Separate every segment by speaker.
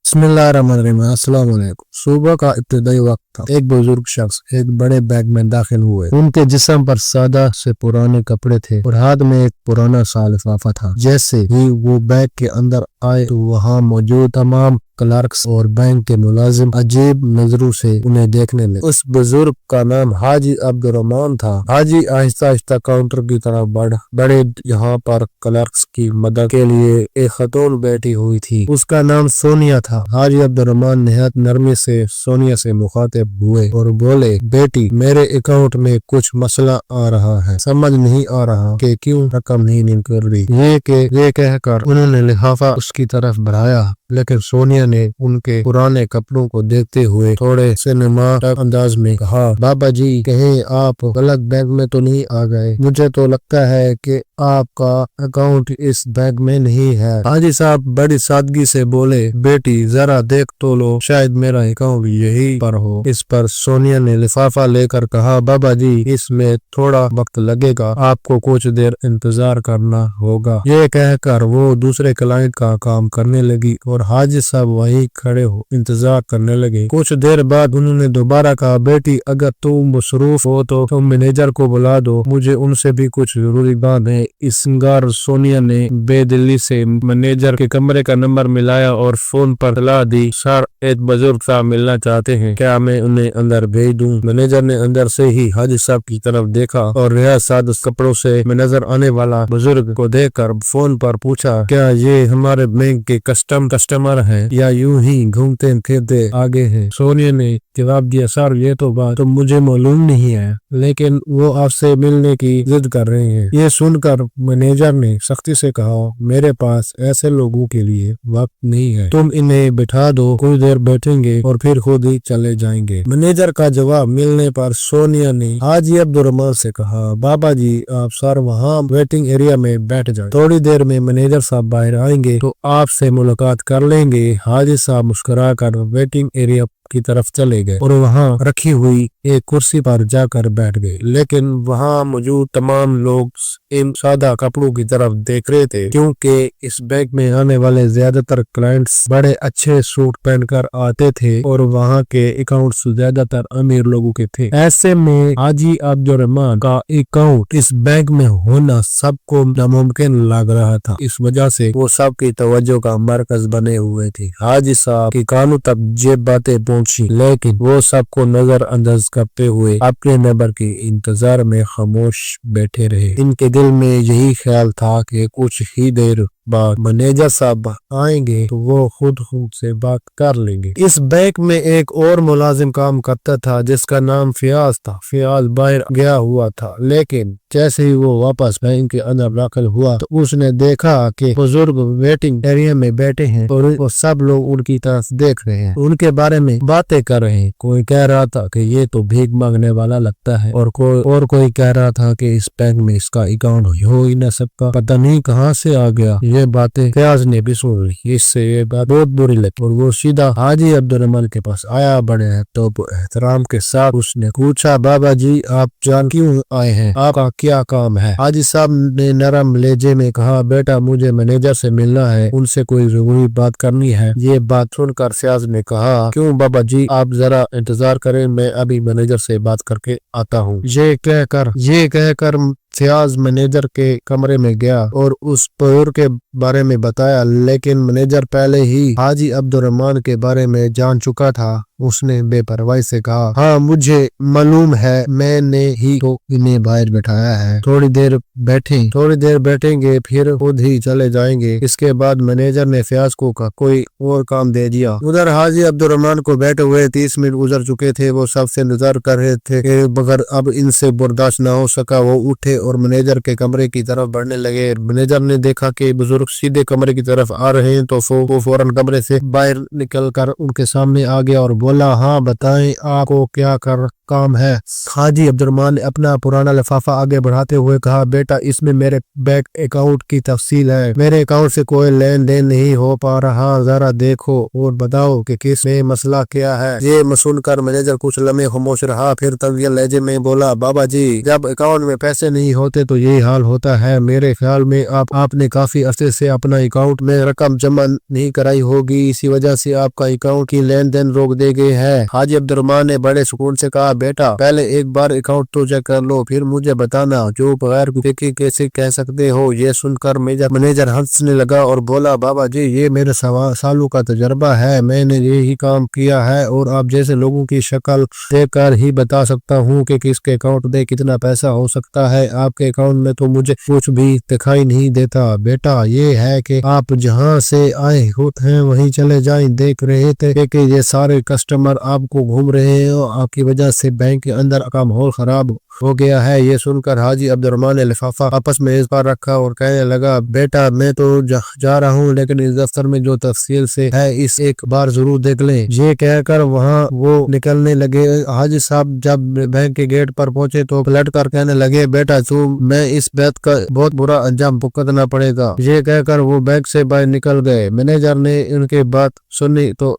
Speaker 1: बिस्मिल्लाहिर्रहमानिर्रहीम। अस्सलाम वालेकुम। सुबह का इब्तिदाई वक्त था। एक बुजुर्ग शख्स एक बड़े बैग में दाखिल हुए। उनके जिस्म पर सादा से पुराने कपड़े थे और हाथ में एक पुराना सा लिफाफा था। जैसे ही वो बैग के अंदर आए तो वहाँ मौजूद तमाम क्लर्क्स और बैंक के मुलाजिम अजीब नजरों से उन्हें देखने लगे। उस बुजुर्ग का नाम हाजी अब्दुर्रहमान था। हाजी आहिस्ता आहिस्ता काउंटर की तरफ बढ़े। यहाँ पर क्लर्क्स की मदद के लिए एक खतून बैठी हुई थी। उसका नाम सोनिया था। हाजी अब्दुर्रहमान निहायत नरमी से सोनिया से मुखातिब हुए और बोले, बेटी, मेरे अकाउंट में कुछ मसला आ रहा है। समझ नहीं आ रहा कि क्यों रकम नहीं निकल रही। ये कहकर उन्होंने लिफाफा उसकी तरफ बढ़ाया, लेकिन सोनिया ने उनके पुराने कपड़ों को देखते हुए थोड़े से नुमार अंदाज में कहा, बाबा जी, कहीं आप गलत बैग में तो नहीं आ गए? मुझे तो लगता है कि आपका अकाउंट इस बैग में नहीं है। हाजी साहब बड़ी सादगी से बोले, बेटी, जरा देख तो लो, शायद मेरा अकाउंट यही पर हो। इस पर सोनिया ने लिफाफा लेकर कहा, बाबा जी, इसमें थोड़ा वक्त लगेगा, आपको कुछ देर इंतजार करना होगा। ये कहकर वो दूसरे क्लाइंट का काम करने लगी और हाजी साहब वहीं खड़े हो इंतजार करने लगे। कुछ देर बाद उन्होंने दोबारा कहा, बेटी, अगर तुम मसरूफ हो तो तुम मैनेजर को बुला दो, मुझे उनसे भी कुछ जरूरी बात है। इस सिंगार सोनिया ने बेदिली से मैनेजर के कमरे का नंबर मिलाया और फोन पर सलाह दी, सर, एक बुजुर्ग साहब मिलना चाहते हैं, क्या मैं उन्हें अंदर भेज दूं? मैनेजर ने अंदर से ही हाजी साहब की तरफ देखा और रियाज साद कपड़ों से नजर आने वाला बुजुर्ग को देखकर फोन पर पूछा, क्या ये हमारे बैंक के कस्टमर हैं या यूं ही घूमते फिरते आगे हैं? सोनिया ने जवाब दिया, सर, ये तो बात तो मुझे मालूम नहीं है, लेकिन वो आपसे मिलने की जिद कर रहे हैं। ये सुनकर मैनेजर ने सख्ती से कहा, मेरे पास ऐसे लोगों के लिए वक्त नहीं है, तुम इन्हें बिठा दो, कुछ देर बैठेंगे और फिर खुद ही चले जाएंगे। मैनेजर का जवाब मिलने पर सोनिया ने हाजी अब्दुर्रहमान से कहा, बाबा जी, आप सर वहाँ वेटिंग एरिया में बैठ जाए, थोड़ी देर में मैनेजर साहब बाहर आएंगे तो आपसे मुलाकात कर लेंगे। हाजी साहब मुस्कुरा कर वेटिंग एरिया की तरफ चले गए और वहां रखी हुई एक कुर्सी पर जाकर बैठ गए। लेकिन वहां मौजूद तमाम लोग इन सादा कपड़ों की तरफ देख रहे थे, क्योंकि इस बैंक में आने वाले ज्यादातर क्लाइंट्स बड़े अच्छे सूट पहनकर आते थे और वहां के अकाउंट्स ज्यादातर अमीर लोगों के थे। ऐसे में हाजी अब्दुर्रहमान का अकाउंट इस बैंक में होना सबको नामुमकिन लग रहा था। इस वजह से वो सबकी तवज्जो का मरकज बने हुए थे। हाजी साहब की कानों तक ये बातें लेकिन वो सबको नजरअंदाज करते हुए अपने नंबर के इंतजार में खामोश बैठे रहे। इनके दिल में यही ख्याल था कि कुछ ही देर बाद मैनेजर साहब आएंगे तो वो खुद से बात कर लेंगे। इस बैंक में एक और मुलाजिम काम करता था जिसका नाम फियाज था। फियाज बाहर गया हुआ था, लेकिन जैसे ही वो वापस बैंक के अंदर दाखिल हुआ तो उसने देखा कि बुजुर्ग वेटिंग एरिया में बैठे हैं और वो सब लोग उनकी तरफ देख रहे हैं, उनके बारे में बातें कर रहे हैं। कोई कह रहा था कि ये तो भीख मांगने वाला लगता है और कोई कह रहा था कि इस बैंक में इसका अकाउंट हो ही न सकता, पता नहीं कहाँ से आ गया। ये बातें फयाज ने भी सुन ली। इससे ये बात बहुत बुरी लगी और वो सीधा हाजी अब्दुर्रहमान के पास आया। बड़े एहतराम के साथ उसने पूछा, बाबा जी, आप जान क्यों आए हैं? आपका क्या काम है? हाजी साहब ने नरम लहजे में कहा, बेटा, मुझे मैनेजर से मिलना है, उनसे कोई जरूरी बात करनी है। ये बात सुनकर फयाज ने कहा, क्यों बाबा जी, आप जरा इंतजार करें, मैं अभी मैनेजर से बात करके आता हूँ। ये कहकर फयाज मैनेजर के कमरे में गया और उस बुजुर्ग के बारे में बताया, लेकिन मैनेजर पहले ही हाजी अब्दुर्रहमान के बारे में जान चुका था। उसने बेपरवाही से कहा, हाँ, मुझे मालूम है, मैंने ही तो इन्हें बाहर बैठाया है, थोड़ी देर बैठेंगे फिर खुद ही चले जाएंगे। इसके बाद मैनेजर ने फयाज को कोई और काम दे दिया। उधर हाजी अब्दुर्रहमान को बैठे हुए 30 मिनट गुजर चुके थे। वो सबसे इंतजार कर रहे थे, मगर अब इनसे बर्दाश्त न हो सका। वो उठे और मैनेजर के कमरे की तरफ बढ़ने लगे। मैनेजर ने देखा कि बुजुर्ग सीधे कमरे की तरफ आ रहे हैं तो वो फौरन कमरे से बाहर निकल कर उनके सामने आ गया और बोला, हाँ बताएं आपको क्या कर काम है। हाजी अब्दुर्रहमान ने अपना पुराना लिफाफा आगे बढ़ाते हुए कहा, बेटा इसमें मेरे बैंक अकाउंट की तफसील है। मेरे अकाउंट से कोई लेन देन नहीं हो पा रहा, जरा देखो और बताओ कि किस में मसला क्या है। ये सुनकर मैनेजर कुछ लम्हे खामोश रहा, फिर तंजिया लहजे में बोला, बाबा जी जब अकाउंट में पैसे नहीं होते तो यही हाल होता है। मेरे ख्याल में आपने काफी अरसे से अपना अकाउंट में रकम जमा नहीं कराई होगी, इसी वजह से आपका अकाउंट की लेन देन रोक दे गए है। हाजी अब्दुर्रहमान ने बड़े सुकून से कहा, बेटा पहले एक बार अकाउंट तो चेक कर लो, फिर मुझे बताना, जो बगैर फिक्र कैसे कह सकते हो। ये सुनकर मैनेजर हंसने लगा और बोला, बाबा जी ये मेरे सालों का तजर्बा है, मैंने यही काम किया है और आप जैसे लोगों की शक्ल देख कर ही बता सकता हूँ कि किसके अकाउंट में कितना पैसा हो सकता है। आपके अकाउंट में तो मुझे कुछ भी दिखाई नहीं देता। बेटा ये है कि आप जहाँ से आए हैं वहीं चले जाएं। देख रहे थे कि ये सारे कस्टमर आपको घूम रहे हैं और आपकी वजह से बैंक के अंदर का माहौल खराब हो गया है। ये सुनकर हाजी अब्दुर्रहमान ने लिफाफा आपस में इस पर रखा और कहने लगा, बेटा मैं तो जा रहा हूँ, लेकिन इस दफ्तर में जो तफसील से है इस एक बार जरूर देख लें। ये कहकर वहाँ वो निकलने लगे। हाजी साहब जब बैंक के गेट पर पहुंचे तो पलट कर कहने लगे, बेटा तू मैं इस बात का बहुत बुरा अंजाम भुगतना पड़ेगा। ये कहकर वो बैंक से बाहर निकल गए। मैनेजर ने उनके बात सुनी तो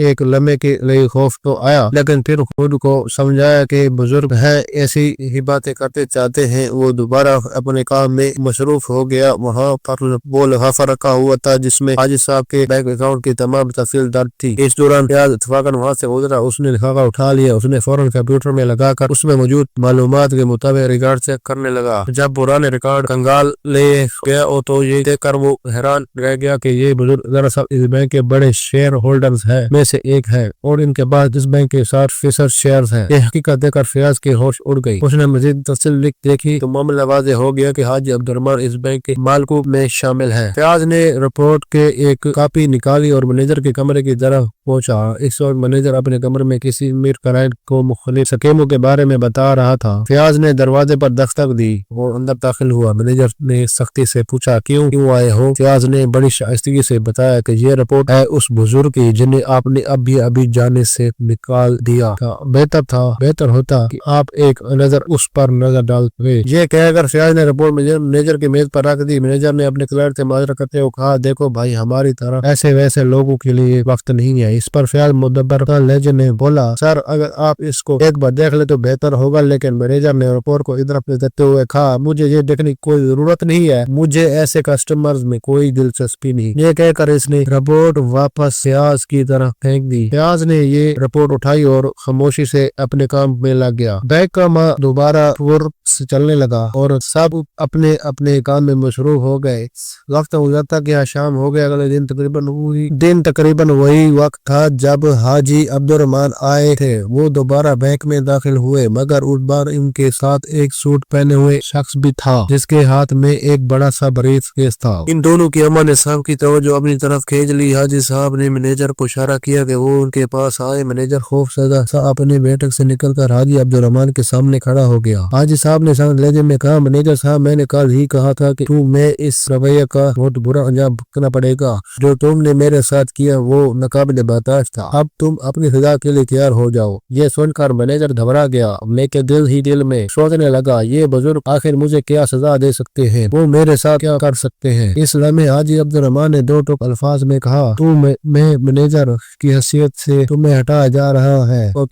Speaker 1: एक लम्हे के लिए खौफ तो आया, लेकिन फिर खुद को समझाया कि बुजुर्ग है, ऐसी ही बातें करते चाहते हैं। वो दोबारा अपने काम में मसरूफ हो गया। वहाँ पर वो लिफाफा रखा हुआ था जिसमें हाजी साहब के बैंक अकाउंट की तमाम तफसील दर्ज थी। इस दौरान फयाज इत्तफाकन वहाँ से गुजरा। उसने लिफाफा उठा लिया। उसने फौरन कंप्यूटर में लगाकर उसमें मौजूद मालूमात के मुताबिक रिकॉर्ड चेक करने लगा। जब पुराने रिकॉर्ड कंगाल ले गया तो ये देखकर वो हैरान रह गया कि ये बुजुर्ग दरअसल इस बैंक के बड़े शेयर होल्डर्स है में से एक है और इनके बाद इस बैंक के 60% शेयर हैं। ये हकीकत देखकर फयाज की होश उड़ गई। उसने मजीद तफसील लिख देखी तो मामला वाज़ेह हो गया कि हाजी अब्दुर्रहमान इस बैंक के मालिकों में शामिल है। फयाज ने रिपोर्ट के एक कॉपी निकाली और मैनेजर के कमरे की तरफ पहुंचा। इस वक्त मैनेजर अपने कमरे में किसी अमीर क्लाइंट को मुख्तलिफ स्कीमों के बारे में बता रहा था। फयाज ने दरवाजे पर दस्तक दी और अंदर दाखिल हुआ। मैनेजर ने सख्ती से पूछा, क्यों आए हो? फयाज ने बड़ी शाइस्तगी से बताया कि ये रिपोर्ट है उस बुजुर्ग की जिन्हें आपने अभी जाने से निकाल दिया था। बेहतर होता कि आप एक नजर उस पर नजर डालते। ये कहकर फयाज ने रिपोर्ट मैनेजर की मेज पर रख दी। मैनेजर ने अपने क्लाइंट से माजरा करते हुए कहा, देखो भाई हमारी तरह ऐसे वैसे लोगों के लिए वक्त नहीं है। इस पर फयाज मुदब्बर लहजे में बोला, सर अगर आप इसको एक बार देख ले तो बेहतर होगा। लेकिन मैनेजर ने रिपोर्ट को इधर देते हुए कहा, मुझे ये देखने की कोई जरूरत नहीं है, मुझे ऐसे कस्टमर्स में कोई दिलचस्पी नहीं। ये कहकर इसने रिपोर्ट वापस फयाज की तरफ फेंक दी। फयाज ने ये रिपोर्ट उठाई और खामोशी से अपने काम में लग गया। बैंक का माह दोबारा फुर से चलने लगा और सब अपने अपने काम में मशरूफ हो गए। वक्त गुजरता गया, शाम हो गया। अगले दिन तकरीबन वही वक्त था जब हाजी अब्दुर्रहमान आए थे। वो दोबारा बैंक में दाखिल हुए, मगर उस बार इनके साथ एक सूट पहने हुए शख्स भी था जिसके हाथ में एक बड़ा सा ब्रीफकेस था। इन दोनों की अम्मा ने साहब की तवज्जो अपनी तरफ खींच ली। हाजी साहब ने मैनेजर को इशारा किया कि वो उनके पास आए। मैनेजर खौफजदा सा अपने बैठक से निकलकर हाजी अब्दुर्रहमान के सामने खड़ा हो गया। हाजी साहब ने शांत लहजे में कहा, मैनेजर साहब मैंने कल ही कहा था कि तुम्हें इस रवैये का बहुत बुरा अंजाम भुगतना पड़ेगा। जो तुमने मेरे साथ किया वो नाकाबिल बर्दाश्त था। अब तुम अपनी सजा के लिए तैयार हो जाओ। ये सुनकर मैनेजर घबरा गया, लेकिन दिल में सोचने लगा, ये बुजुर्ग आखिर मुझे क्या सजा दे सकते हैं, वो मेरे साथ क्या कर सकते हैं। इस लम्हे हाजी अब्दुर्रहमान ने दो टुक अल्फाज में कहा, मैं मैनेजर की हैसियत से तुम्हें हटाया जा रहा है और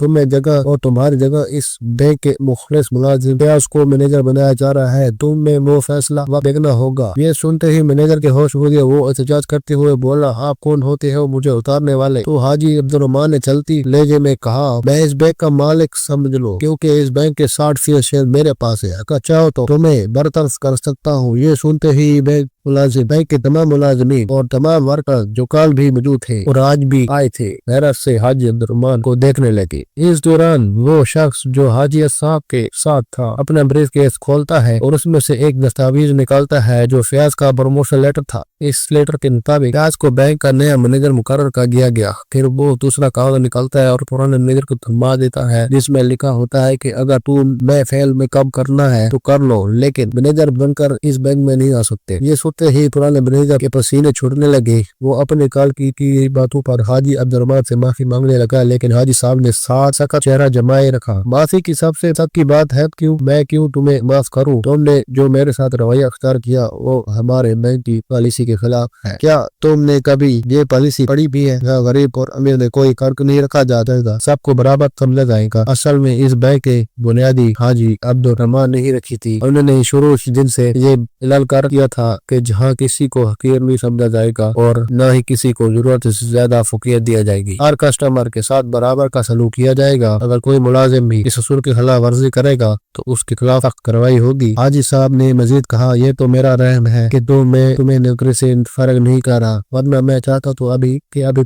Speaker 1: तुम्हारी जगह इस बैंक के मुखलिस मुलाजिम फयाज को मैनेजर बनाया जा रहा है। तुम्हें वो फैसला देखना होगा। ये सुनते ही मैनेजर के होश उड़ गए। वो एहतजाज करते हुए बोला, आप कौन होते हो मुझे उतारने वाले? तो हाजी अब्दुर्रहमान ने चलती लहजे में कहा, मैं इस बैंक का मालिक समझ लो, क्योंकि इस बैंक के 60% शेयर मेरे पास है। अगर चाहो तो तुम्हें बर्तरफ कर सकता हूँ। ये सुनते ही बैंक के तमाम मुलाजिमीन और तमाम वर्कर जो कल भी मौजूद थे और आज भी आए थे, हैरत से हाजी अब्दुर्रहमान को देखने लगे। इस दौरान वो शख्स जो हाजी साहब के साथ था अपना ब्रीफकेस खोलता है और उसमें से एक दस्तावेज निकालता है जो फयाज का प्रमोशन लेटर था। इस लेटर के मुताबिक फयाज को बैंक का नया मैनेजर मुकर्रर कर दिया गया। फिर वो दूसरा कागज निकालता है और पुराने मैनेजर को थमा देता है, जिसमें लिखा होता है कि अगर तुम मैं फेल में कम करना है तो कर लो, लेकिन मैनेजर बनकर इस बैंक में नहीं आ सकते। ये होते ही पुराने मैनेजर के पसीने छूटने लगे। वो अपने कल की बातों पर हाजी अब्दुर्रहमान से माफी मांगने लगा, लेकिन हाजी साहब ने साथ सख्त चेहरा जमाए रखा। माफी की सबसे सख्त की बात है, मैं क्यों तुम्हें माफ करूं? तुमने जो मेरे साथ रवैया अख्तियार किया वो हमारे बैंक की पॉलिसी के खिलाफ है। क्या तुमने कभी ये पॉलिसी पढ़ी भी है? गरीब और अमीर में कोई फर्क नहीं रखा जाता, सबको बराबर समझा जाएगा। असल में इस बैंक के बुनियादी हाजी अब्दुर्रहमान ने ही रखी थी। उन्होंने शुरू दिन से ये ऐलान कर दिया था कि जहाँ किसी को हकीर नहीं समझा जाएगा और न ही किसी को जरूरत से ज्यादा फौकियत दिया जाएगी। हर कस्टमर के साथ बराबर का सलूक किया जाएगा। अगर कोई मुलाजिम भी इस उसूल की खिलाफ वर्जी करेगा तो उसके खिलाफ सख्त कार्रवाई होगी। हाजी साहब ने मजीद कहा, ये तो मेरा रहम है कि मैं तुम्हें नौकरी से फर्क नहीं कर रहा, वरना मैं चाहता तो अभी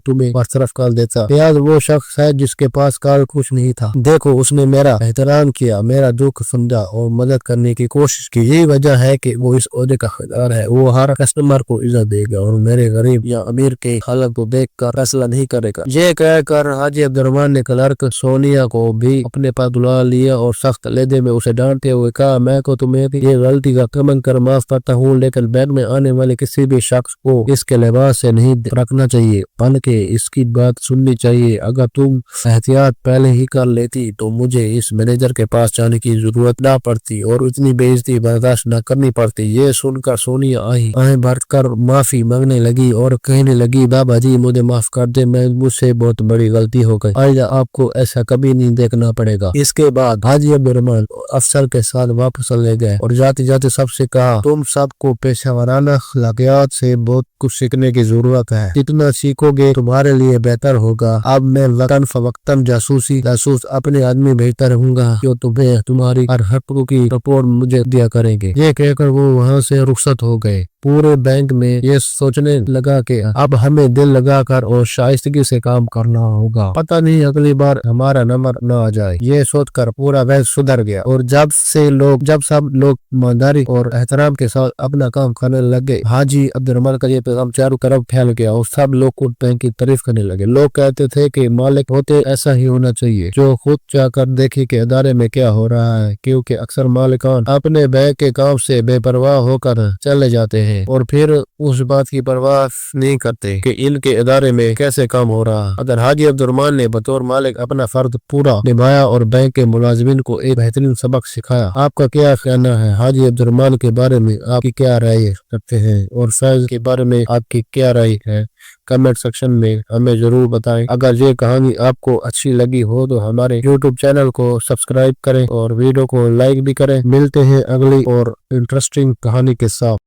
Speaker 1: तुम्हें बरतरफ कर देता। प्याज वो शख्स है जिसके पास कल कुछ नहीं था। देखो, उसने मेरा एहतराम किया, मेरा दुख समझा और मदद करने की कोशिश की। यही वजह है कि वो इस ओहदे का हकदार है। वो हर कस्टमर को इज्जत देगा और मेरे गरीब या अमीर के हालत को देख कर फैसला नहीं करेगा। ये कहकर हाजी अब्दुर्रहमान ने क्लर्क सोनिया को भी अपने पास बुला लिया और सख्त लहजे में उसे डांटते हुए कहा, मैं को तुम्हें ये गलती का कमन कर माफ करता हूँ, लेकिन बैंक में आने वाले किसी भी शख्स को इसके लिबास से नहीं रखना चाहिए, बल्कि इसकी बात सुननी चाहिए। अगर तुम एहतियात पहले ही कर लेती तो मुझे इस मैनेजर के पास जाने की जरूरत ना पड़ती और इतनी बेइज्जती बर्दाश्त न करनी पड़ती। ये सुनकर सोनिया आंखें भर कर माफी मांगने लगी और कहने लगी, बाबा जी मुझे माफ कर दे, मुझसे बहुत बड़ी गलती हो गई, आइंदा आपको ऐसा कभी नहीं देखना पड़ेगा। इसके बाद हाजी अब्दुर्रहमान अफसर के साथ वापस चले गए और जाते जाते सबसे कहा, तुम सबको पेशेवराना अखलाकियात से बहुत कुछ सीखने की जरूरत है। जितना सीखोगे तुम्हारे लिए बेहतर होगा। अब मैं वक्तन फवक्तन जासूस अपने आदमी भेजता रहूंगा जो तुम्हें तुम्हारी हर हरकत की रिपोर्ट मुझे दिया करेंगे। ये कहकर वो वहाँ से रुखसत हो गए। पूरे बैंक में ये सोचने लगा कि अब हमें दिल लगाकर और शाइस्तगी से काम करना होगा, पता नहीं अगली बार हमारा नंबर न आ जाए। ये सोचकर पूरा बैंक सुधर गया और जब सब लोग ईमानदारी और एहतराम के साथ अपना काम करने लगे, हाजी अब्दुर्रहमान का ये पैगाम चारों तरफ फैल गया और सब लोग उस बैंक की तारीफ करने लगे। लोग कहते थे कि मालिक होते ऐसा ही होना चाहिए, जो खुद जाकर देखे कि इदारे में क्या हो रहा है, क्योंकि अक्सर मालिकान अपने बैंक के काम से बेपरवाह होकर चले जाते हैं और फिर उस बात की परवाह नहीं करते कि इनके इदारे में कैसे काम हो रहा। अगर हाजी अब्दुर्रहमान ने बतौर मालिक अपना फर्ज पूरा निभाया और बैंक के मुलाजिमिन को एक बेहतरीन सबक सिखाया। आपका क्या कहना है? हाजी अब्दुर्रहमान के बारे में आपकी क्या राय रखते हैं और फैज के बारे में आपकी क्या राय है? कमेंट सेक्शन में हमें जरूर बताएं। अगर ये कहानी आपको अच्छी लगी हो तो हमारे YouTube चैनल को सब्सक्राइब करें और वीडियो को लाइक भी करें। मिलते हैं अगली और इंटरेस्टिंग कहानी के साथ।